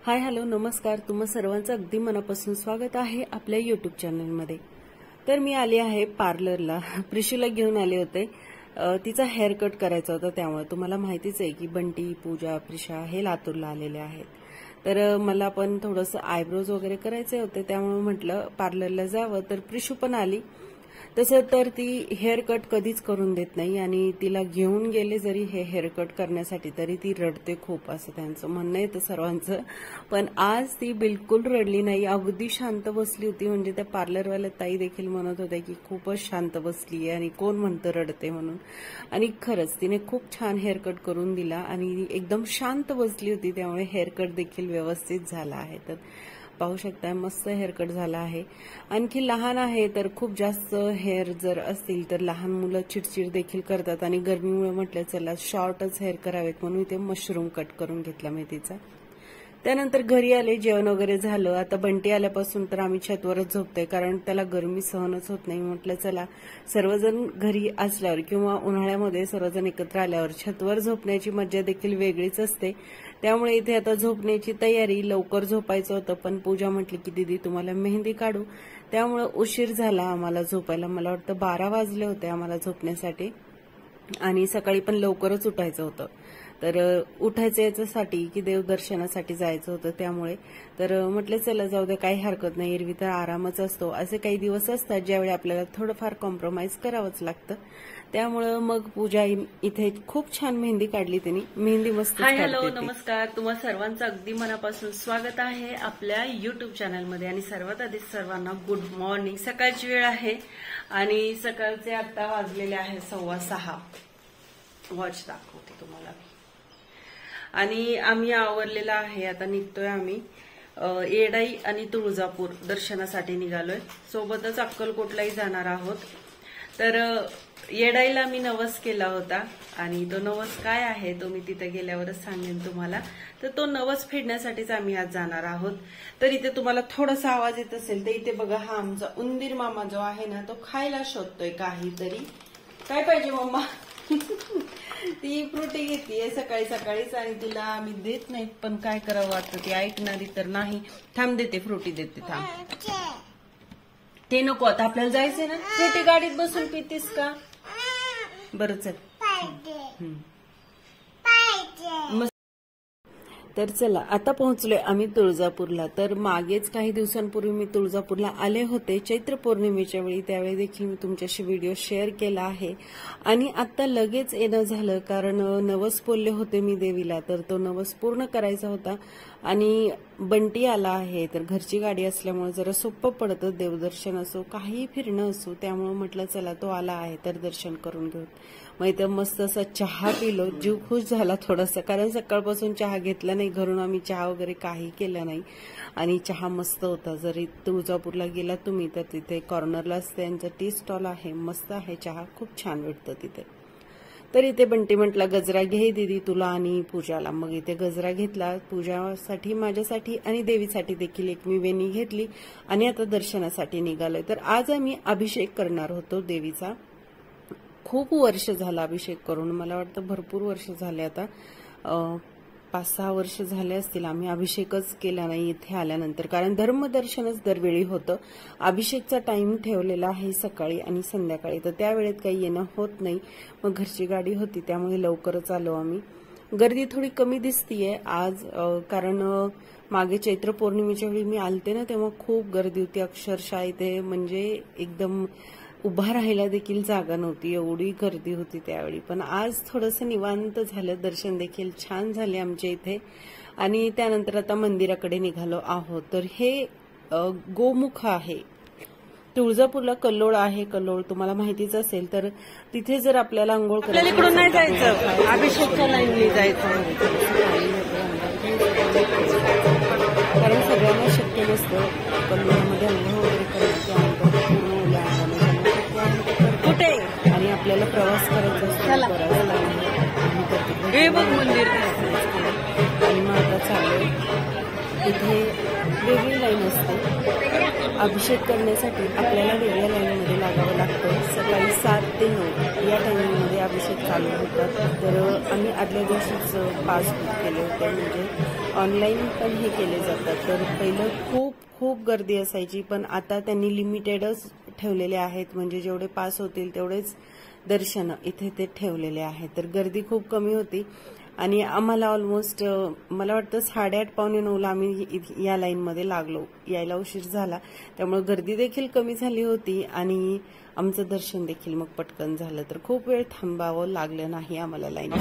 Hi hello नमस्कार, तुम्हा सर्वांचं अगदी मनापासून स्वागत आहे आपल्या यूट्यूब चॅनलमध्ये। तर मी आली आहे पार्लरला, प्रिशूला घेऊन आले होते। तिचा हेअर कट करायचा होता, त्यामुळे तुम्हाला माहितीच आहे की बंटी, पूजा, प्रिशा हे लातूरला आलेले आहेत। तर मला पण थोडंसं आयब्रोज वगैरे करायचे होते, त्यामुळे म्हटलं पार्लरला जावं। तर प्रिशू पण आली। तसं तर ती हेअर कट कधीच करून देत नाही आणि तिला घेऊन गेले जरी हे हेअर कट करण्यासाठी तरी ती रडते खूप, असं त्यांचं म्हणणं येतं सर्वांचं। पण आज ती बिलकुल रडली नाही, अगदी शांत बसली होती। म्हणजे त्या पार्लरवाल्या ताई देखील म्हणत होत्या की खूपच शांत बसली आहे आणि कोण म्हणतं रडते म्हणून। आणि खरंच तिने खूप छान हेअर कट करून दिला आणि एकदम शांत बसली होती, त्यामुळे हेअर कट देखील व्यवस्थित झाला आहे। तर पाहू शकता मस्त हेअर कट झाला आहे। आणखी लहान आहे तर खूप जास्त हेअर जर असतील तर लहान मुलं चिडचिड देखील करतात आणि गरमीमुळे म्हटलं चला शॉर्टच हेअर करावेत म्हणून इथे मशरूम कट करून घेतला मी तिचा। त्यानंतर घरी आले, जेवण वगैरे झालं। आता बंटी आल्यापासून तर आम्ही छतवरच झोपतोय, कारण त्याला गरमी सहनच होत नाही। म्हटलं चला सर्वजण घरी असल्यावर किंवा उन्हाळ्यामध्ये सर्वजण एकत्र आल्यावर छतवर झोपण्याची मजा देखील वेगळीच असते। त्यामुळे इथे आता झोपण्याची तयारी, लवकर झोपायचं होतं पण पूजा म्हटली की दीदी तुम्हाला मेहंदी काढू, त्यामुळे उशीर झाला आम्हाला झोपायला। मला वाटतं 12 वाजले होते आम्हाला झोपण्यासाठी आणि सकाळी पण लवकरच उठायचं होतं। तर उठायचं याच्यासाठी की देवदर्शनासाठी जायचं होतं, त्यामुळे तर म्हटलं चला जाऊ दे काही हरकत नाही, एरवी तर आरामच असतो। असे काही दिवस असतात ज्यावेळी आपल्याला थोडंफार कॉम्प्रोमाइज करावंच लागतं। त्यामुळे मग पूजा इथे खूप छान मेहंदी काढली, तिने मेहंदी मस्त। हाय हॅलो नमस्कार, तुम्हा सर्वांचं अगदी मनापासून स्वागत आहे आपल्या युट्यूब चॅनलमध्ये। आणि सर्वात आधी सर्वांना गुड मॉर्निंग। सकाळची वेळ आहे आणि सकाळचे आता वाजलेले आहे 6:15। वॉच दाखवते तुम्हाला आणि आम्ही आवरलेला आहे। आता निघतोय आम्ही येडाई आणि तुळजापूर दर्शनासाठी निघालोय, सोबतच अक्कलकोटलाही जाणार आहोत। तर येडाईला मी नवस केला होता आणि तो नवस काय आहे तो मी तिथे गेल्यावरच सांगेन तुम्हाला। तर तो नवस फेडण्यासाठीच आम्ही आज जाणार आहोत। तर इथे तुम्हाला थोडासा आवाज येत असेल तर इथे बघा, हा आमचा उंदीर मामा जो आहे ना तो खायला शोधतोय काहीतरी। काय पाहिजे मम्मा? ती फ्रुटी घेतीये सकाळी सकाळीच आणि तिला आम्ही देत नाही, पण काय करावं वाटतं, ती ऐकणारी तर नाही। थांब देते, फ्रुटी देते, थांब। ते नको, आता आपल्याला जायचंय ना। फ्रुटी गाडीत बसून पितीस का? बरं चल। तर चला आता पोहोचलोय आम्ही तुळजापूरला। तर मागेच काही दिवसांपूर्वी मी तुळजापूरला आले होते चैत्र पौर्णिमेच्या वेळी, त्यावेळी देखील मी तुमच्याशी व्हिडिओ शेअर केला आहे। आणि आता लगेच येणं झालं कारण नवस बोलले होते मी देवीला, तर तो नवस पूर्ण करायचा होता। आणि बंटी आला आहे तर घरची गाडी असल्यामुळे जरा सोपं पडतं, देवदर्शन असो काही फिरणं असो, त्यामुळे म्हटलं चला तो आला आहे तर दर्शन करून घेऊ। मग इथं मस्त असा चहा पिलो, जीव खुश झाला थोडासा, कारण सकाळपासून चहा घेतला नाही घरून, आम्ही चहा वगैरे काही केला नाही आणि चहा मस्त होता। जरी तुळजापूरला गेला तुम्ही तर तिथे कॉर्नरलाच त्यांचा टी स्टॉल आहे, मस्त आहे चहा, खूप छान भेटतं तिथे। तर इथे बंटी म्हटला गजरा घे दीदी तुला आणि पूजाला, मग इथे गजरा घेतला पूजासाठी, माझ्यासाठी आणि देवीसाठी देखील एक मी वेणी घेतली आणि आता दर्शनासाठी निघालोय। तर आज आम्ही अभिषेक करणार होतो देवीचा। खूप वर्ष झालं अभिषेक करून, मला वाटतं भरपूर वर्ष झाले, आता 5-6 वर्ष झाले असतील आम्ही अभिषेकच केला नाही इथे आल्यानंतर, कारण धर्मदर्शनच दरवेळी होतं। अभिषेकचा टाइम ठेवलेला आहे सकाळी आणि संध्याकाळी, तर त्या वेळेत काही येणं होत नाही। मग घरची गाडी होती त्यामुळे लवकरच आलो आम्ही। गर्दी थोडी कमी दिसतीये आज, कारण मागे चैत्र पौर्णिमेच्या वेळी मी आलते ना तेव्हा खूप गर्दी होती अक्षरशः इथे, म्हणजे एकदम उभा राहायला देखील जागा नव्हती, एवढी गर्दी होती त्यावेळी। पण आज थोडंसं निवांत झालं, दर्शन देखील छान झाले आमच्या इथे। आणि त्यानंतर आता मंदिराकडे निघालो आहोत। तर हे गोमुख आहे, तुळजापूरला कल्लोळ आहे, कल्लोळ तुम्हाला माहितीच असेल। तर तिथे जर आपल्याला अंघोळ करायची, इकडून नाही जायचं, अभिषेकच्या लाईनला जायचं, कारण सगळ्यांना शक्य नसतं कल्लोळामध्ये अंघोळ वगैरे करायचं कुठे, आणि आपल्याला प्रवास करायचा असतो मंदिर। आणि मग आता चालू इथे वेगळी लाईन असते अभिषेक करण्यासाठी, आपल्याला वेगळ्या लाईनमध्ये लागावं लागतं। सकाळी 7 ते 9 या टायमिंगमध्ये अभिषेक चालू होतात। तर आम्ही आदल्या दिवशीच पास बुक केले होते, म्हणजे ऑनलाईन पण हे केले जातात। तर पहिलं खूप खूप गर्दी असायची, पण आता त्यांनी लिमिटेडच ठेवलेले आहेत, म्हणजे जेवढे पास होतील तेवढेच दर्शन इथे ते ठेवलेले आहेत। तर गर्दी खूप कमी होती आणि आम्हाला ऑलमोस्ट मला वाटतं 8:30 पावणे 9ला आम्ही या लाईनमध्ये लागलो, यायला उशीर झाला, त्यामुळे गर्दी देखील कमी झाली होती आणि आमचं दर्शन देखील मग पटकन झालं। तर खूप वेळ थांबावं लागलं नाही आम्हाला लाईन।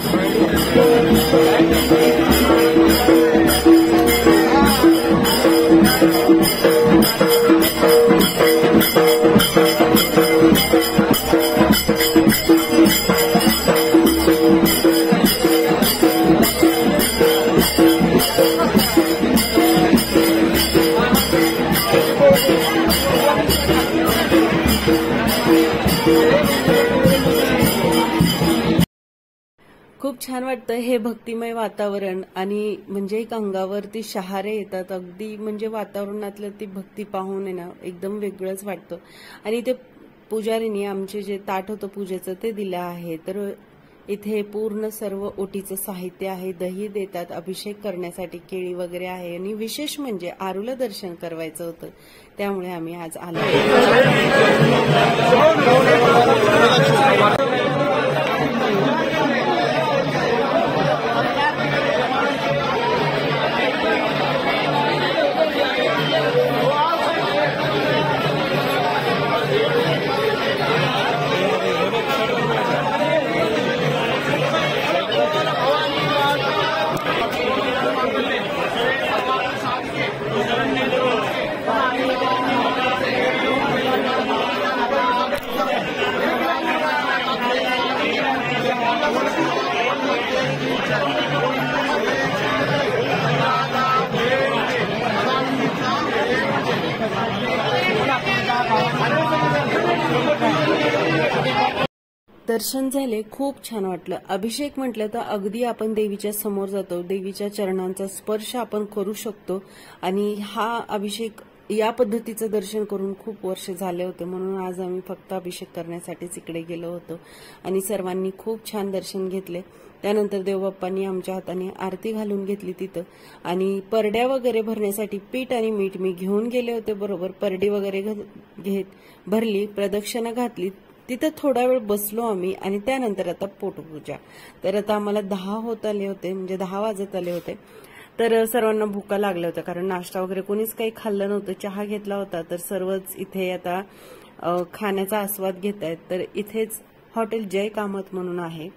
खूप छान वाटतं हे भक्तिमय वातावरण, आणि म्हणजे एक अंगावरती शहारे येतात अगदी, म्हणजे वातावरणातलं ती भक्ती पाहून आहे ना एकदम वेगळंच वाटतं। आणि ते पुजारीने आमचे जे ताट होतं पूजेचं ते दिलं आहे। तर इथे पूर्ण सर्व ओटीचं साहित्य आहे, दही देतात अभिषेक करण्यासाठी, केळी वगैरे आहे, आणि विशेष म्हणजे आरूला दर्शन करवायचं होतं, त्यामुळे आम्ही आज आलो। दर्शन झाले, खूप छान वाटलं। अभिषेक म्हटलं तर अगदी आपण देवीच्या समोर जातो, देवीच्या चरणांचा स्पर्श आपण करू शकतो, आणि हा अभिषेक या पद्धतीचं दर्शन करून खूप वर्ष झाले होते, म्हणून आज आम्ही फक्त अभिषेक करण्यासाठीच इकडे गेलो होतो आणि सर्वांनी खूप छान दर्शन घेतले। त्यानंतर देवबाप्पांनी आमच्या हाताने आरती घालून घेतली तिथं, आणि परड्या वगैरे भरण्यासाठी पीठ आणि मीठ मी घेऊन गेले होते बरोबर। परडी वगैरे घेत भरली, प्रदक्षिणा घातली, तिथं थोडा वेळ बसलो आम्ही, आणि त्यानंतर आता पोटपूजा। तर आता आम्हाला 10 होत आले होते, म्हणजे 10 वाजत आले होते। तर सर्वांना भुका लागल्या होत्या, कारण नाश्ता वगैरे कोणीच काही खाल्लं नव्हतं, चहा घेतला होता। तर सर्वच इथे आता खाण्याचा आस्वाद घेत आहेत। तर इथेच हॉटेल जय कामत म्हणून आहे,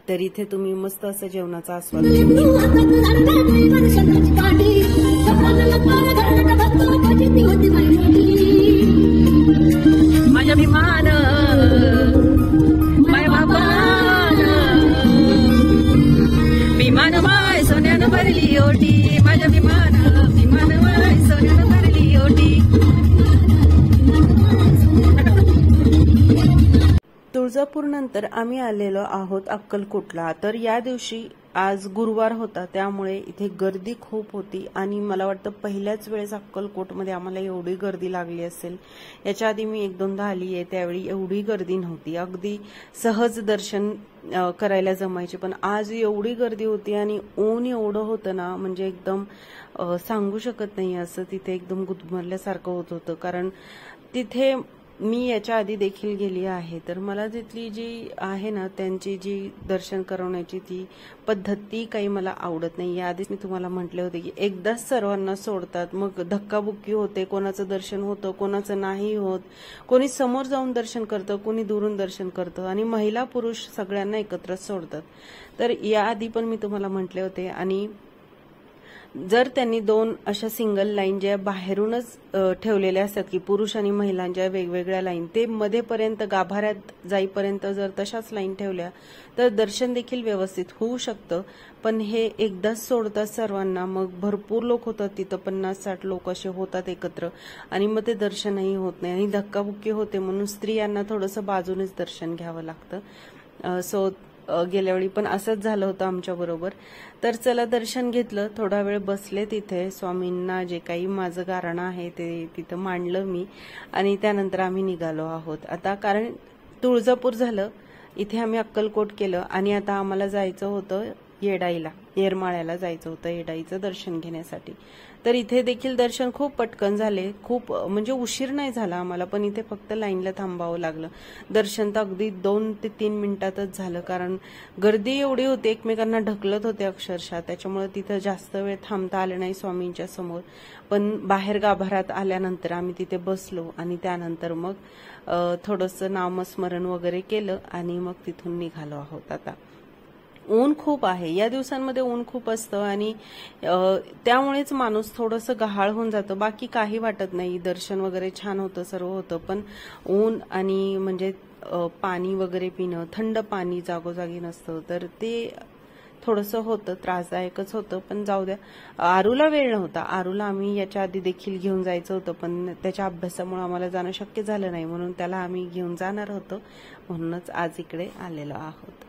तर इथे तुम्ही मस्त असं जेवणाचा आस्वाद माझ्या विमान माय बाबान विमान माय सोन्यानं भरली ओटी, माझ्या विमान माय सोन्यानं भरली ओटी। तुळजापूर नंतर आम्ही आलेलो आहोत अक्कलकोटला। तर या दिवशी आज गुरुवार होता, त्यामुळे इथे गर्दी खूप होती, आणि मला वाटतं पहिल्याच वेळेस अक्कलकोटमध्ये आम्हाला एवढी गर्दी लागली असेल। याच्या आधी मी 1-2दा आली आहे, त्यावेळी एवढी गर्दी नव्हती, अगदी सहज दर्शन करायला जमायचे, पण आज एवढी गर्दी होती आणि ऊन एवढं होतं ना, म्हणजे एकदम सांगू शकत नाही असं तिथे एकदम गुदमरल्यासारखं होत होतं। कारण तिथे मी याच्या आधी देखील गेली आहे, तर मला तिथली जी आहे ना त्यांची जी दर्शन करवण्याची ती पद्धत ती काही मला आवडत नाही। याआधीच मी तुम्हाला म्हटले होते की एकदाच सर्वांना सोडतात, मग धक्काबुक्की होते, कोणाचं दर्शन होतं कोणाचं नाही होत, कोणी समोर जाऊन दर्शन करतं, कोणी दुरून दर्शन करतं, आणि महिला पुरुष सगळ्यांना एकत्रच सोडतात। तर याआधी पण मी तुम्हाला म्हटले होते, आणि जर त्यांनी 2 अशा सिंगल लाईन ज्या बाहेरूनच ठेवलेल्या असतात की पुरुष आणि महिलांच्या वेगवेगळ्या लाईन, ते मध्येपर्यंत गाभाऱ्यात जाईपर्यंत जर तशाच लाईन ठेवल्या तर दर्शन देखील व्यवस्थित होऊ शकतं। पण हे एकदाच सोडतात सर्वांना, मग भरपूर लोक होतात तिथं, 50-60 लोक असे होतात एकत्र, आणि मग ते दर्शनही होत नाही आणि धक्काबुक्की होते, म्हणून स्त्रियांना थोडंसं बाजूनेच दर्शन घ्यावं लागतं। सो गेल्या वेळी पण असंच झालं होतं आमच्या बरोबर। तर चला दर्शन घेतलं, थोडा वेळ बसले तिथे, स्वामींना जे काही माझं गारणं आहे ते तिथं मांडलं मी, आणि त्यानंतर आम्ही निघालो आहोत आता। कारण तुळजापूर झालं, इथे आम्ही अक्कलकोट केलं, आणि आता आम्हाला जायचं होतं येडाईला। येरमाळ्याला जायचं होतं येडाईचं दर्शन घेण्यासाठी। तर इथे देखील दर्शन खूप पटकन झाले, खूप म्हणजे उशीर नाही झाला आम्हाला, पण इथे फक्त लाईनला थांबावं लागलं। दर्शन तर अगदी 2 ते 3 मिनिटातच झालं, कारण गर्दी एवढी होती, एकमेकांना ढकलत होते अक्षरशः, त्याच्यामुळे तिथं जास्त वेळ थांबता आलं नाही स्वामींच्या समोर। पण बाहेर गाभाऱ्यात आल्यानंतर आम्ही तिथे बसलो आणि त्यानंतर मग थोडंसं नामस्मरण वगैरे केलं आणि मग तिथून निघालो आहोत। आता ऊन खूप आहे, या दिवसांमध्ये ऊन खूप असतं आणि त्यामुळेच माणूस थोडंसं गहाळ होऊन जातं, बाकी काही वाटत नाही, दर्शन वगैरे छान होतं, सर्व होतं, पण ऊन आणि म्हणजे पाणी वगैरे पिणं, थंड पाणी जागोजागी नसतं, तर ते थोडंसं होतं, त्रासदायकच होतं, पण जाऊ द्या। आरूला वेळ नव्हता, आरूला आम्ही याच्या आधी देखील घेऊन जायचं होतं, पण त्याच्या अभ्यासामुळे आम्हाला जाणं शक्य झालं नाही, म्हणून त्याला आम्ही घेऊन जाणार होतो, म्हणूनच आज इकडे आलेलो आहोत।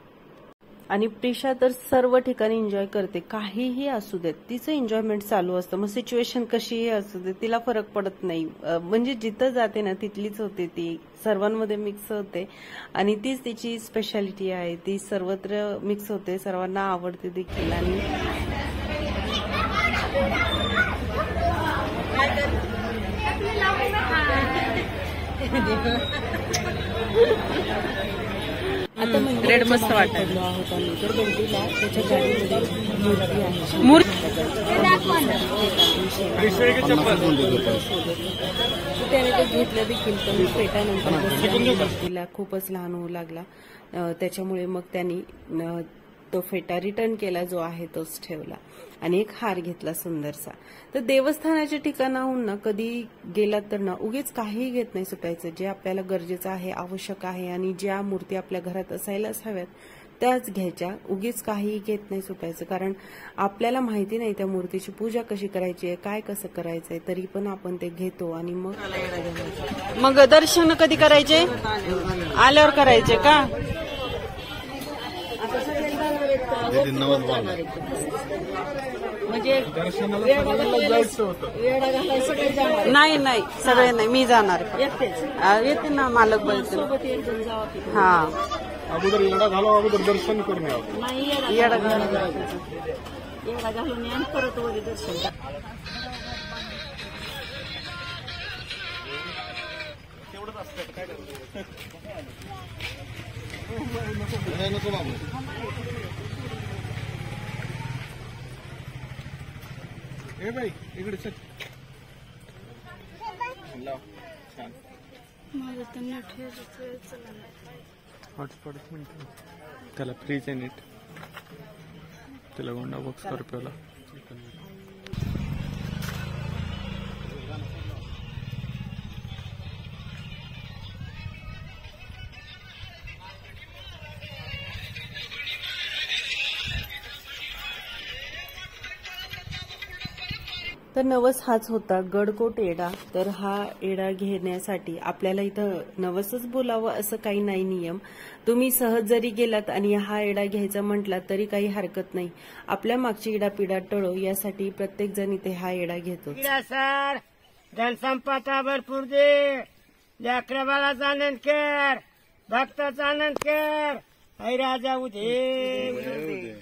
आणि प्रिशा तर सर्व ठिकाणी एन्जॉय करते, काहीही असू देत तिचं एन्जॉयमेंट चालू असतं, मग सिच्युएशन कशीही असू दे तिला फरक पडत नाही, म्हणजे जिथं जाते ना तिथलीच होते ती, सर्वांमध्ये मिक्स होते आणि तीच तिची स्पेशालिटी आहे, ती सर्वत्र मिक्स होते, सर्वांना आवडते देखील। आणि आता रेड मस्त वाटलं आहोत आम्ही, तर बंडीला त्याच्या गाडीमध्ये त्याने ते घेतलं देखील, पण फेटानंतर तिला खूपच लहान होऊ लागला, त्याच्यामुळे मग त्यांनी तो फेटा रिटर्न केला, जो आहे तोच ठेवला आणि एक हार घेतला सुंदरसा। तर देवस्थानाच्या ठिकाणाहून ना कधी गेलात तर ना उगीच काहीही घेत नाही सुटायचं, जे आपल्याला गरजेचं आहे, आवश्यक आहे आणि ज्या मूर्ती आपल्या घरात असायलाच हव्यात त्याच घ्यायच्या, उगीच काहीही घेत नाही सुटायचं, कारण आपल्याला माहिती नाही त्या मूर्तीची पूजा कशी करायची आहे, काय कसं करायचंय, तरी पण आपण ते घेतो आणि मग दर्शन कधी करायचे, आल्यावर करायचे का? म्हणजे नाही नाही सगळे नाही, मी जाणार येते ना, मालक बोलते। हा अगोदर येडा घालो, अगोदर दर्शन करून येडा घालून या परत वगैरे दर्शन। ए बाई इकडे चल, हॉटस्पॉट म्हणतो त्याला, फ्रीज आहे नेट, त्याला गोंडा बॉक्स स्कॉर्पिओला। तर नवस हाच होता, गडकोट येडा। तर हा येडा घेण्यासाठी आपल्याला इथं नवसच बोलावं असं काही नाही नियम, तुम्ही सहज जरी गेलात आणि हा येडा घ्यायचा म्हटलात तरी काही हरकत नाही, आपल्या मागची इडापिडा टळो यासाठी प्रत्येक जण इथे हा येडा घेतो। सर जनसंपदा भरपूर दे, लेकराबाळाचा आनंद कर, भक्ताचा आनंद कर, ऐ राजा उदे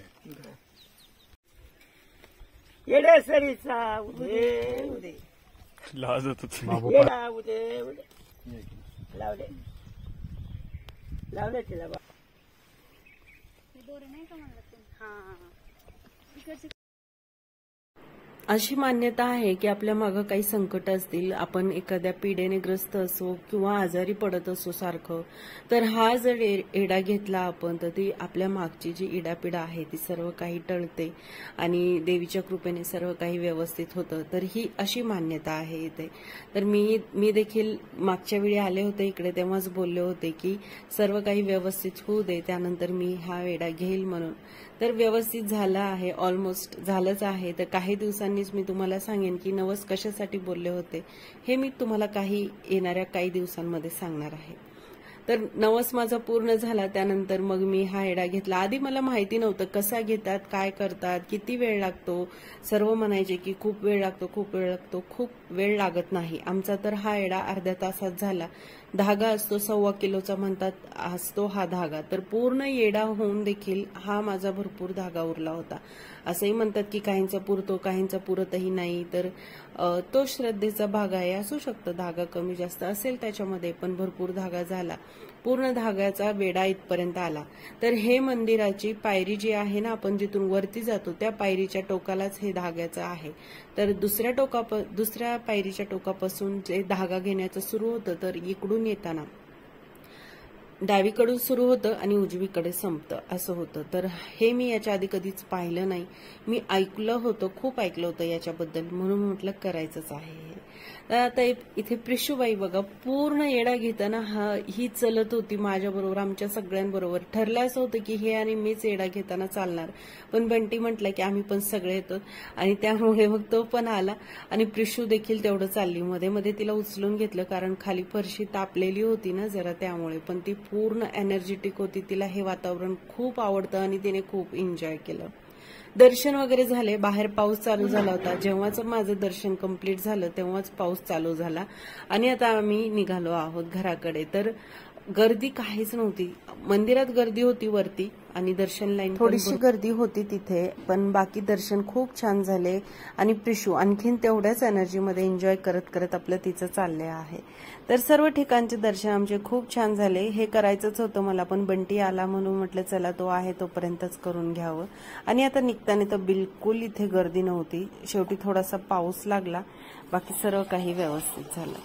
येडे सरीचा उदे उदे लाजतच येडा उदे उदे लावले लावले तिला बा अशी मान्यता आहे की आपल्या मागं काही संकट असतील, आपण एखाद्या पिढेने ग्रस्त असो किंवा आजारी पडत असो सारखं, तर हा जर येडा घेतला आपण तर ती आपल्या मागची जी इडापिडा आहे ती सर्व काही टळते आणि देवीच्या कृपेने सर्व काही व्यवस्थित होतं। तर ही अशी मान्यता आहे इथे। तर मी देखील मागच्या वेळी आले होते इकडे, तेव्हाच बोलले होते की सर्व काही व्यवस्थित होऊ दे, त्यानंतर मी हा येडा घेईल म्हणून। तर व्यवस्थित झालं आहे, ऑलमोस्ट झालंच आहे। तर काही दिवसांनीच मी तुम्हाला सांगेन की नवस कशासाठी बोलले होते हे, मी तुम्हाला येणाऱ्या काही दिवसांमध्ये सांगणार आहे। तर नवस माझा पूर्ण झाला, त्यानंतर मग मी हा येडा घेतला। आधी मला माहिती नव्हतं कसा घेतात, काय करतात, किती वेळ लागतो, सर्व म्हणायचे की खूप वेळ लागतो, खूप वेळ लागतो, खूप वेळ लागत नाही। आमचा तर हा येडा अर्ध्या तासात झाला, धागा असतो 1.25 किलोचा म्हणतात, असतो हा धागा. तर पूर्ण येडा होऊन देखील हा माझा भरपूर धागा उरला होता. असंही म्हणतात की काहींचा पुरतो, काहींचा पुरतही नाही. तर तो श्रद्धेचा भाग आहे, असू शकतं धागा कमी जास्त असेल त्याच्यामध्ये, पण भरपूर धागा झाला. पूर्ण धाग्याचा वेडा इथपर्यंत आला. तर हे मंदिराची पायरी जी आहे ना, आपण जिथून वरती जातो त्या पायरीच्या टोकालाच हे धाग्याचं आहे. तर दुसऱ्या पायरीच्या टोकापासून जे धागा घेण्याचं सुरू होतं, तर इकडून येताना डावीकडून सुरू होतं आणि उजवीकडे संपतं असं होतं. तर हे मी याच्या आधी कधीच पाहिलं नाही. मी ऐकलं होतं, खूप ऐकलं होतं याच्याबद्दल, म्हणून म्हटलं करायचंच आहे हे. तर आता इथे प्रिशूबाई बघा, पूर्ण येडा घेताना ही चलत होती माझ्याबरोबर, आमच्या सगळ्यांबरोबर. ठरलं असं होतं की हे आणि मीच येडा घेताना चालणार, पण बंटी म्हटलं की आम्ही पण सगळे येतो, आणि त्यामुळे मग तो पण आला आणि प्रिशू देखील तेवढं चालली. मध्ये मध्ये तिला उचलून घेतलं, कारण खाली फरशी तापलेली होती ना जरा, त्यामुळे. पण ती पूर्ण एनर्जेटिक होती, तिला हे वातावरण खूप आवडतं आणि तिने खूप एन्जॉय केलं. दर्शन वगैरे झाले. बाहेर पाऊस चालू झाला होता. जेव्हाच माझं दर्शन कंप्लीट झालं तेव्हाच पाऊस चालू झाला आणि आता आम्ही निघालो आहोत घराकडे. तर गर्दी काहीच नव्हती. मंदिरात गर्दी होती वरती आणि दर्शन लाईन थोडीशी गर्दी होती तिथे, पण बाकी दर्शन खूप छान झाले. आणि प्रिशू आणखीन तेवढ्याच एनर्जीमध्ये एन्जॉय करत करत आपलं तिचं चालले आहे. तर सर्व ठिकाणचे दर्शन आमचे खूप छान झाले. हे करायचंच होतं मला, पण बंटी आला म्हणून म्हटलं चला तो आहे तोपर्यंतच करून घ्यावं. आणि आता निघताना तर बिलकुल इथे गर्दी नव्हती. शेवटी थोडासा पाऊस लागला, बाकी सर्व काही व्यवस्थित झालं.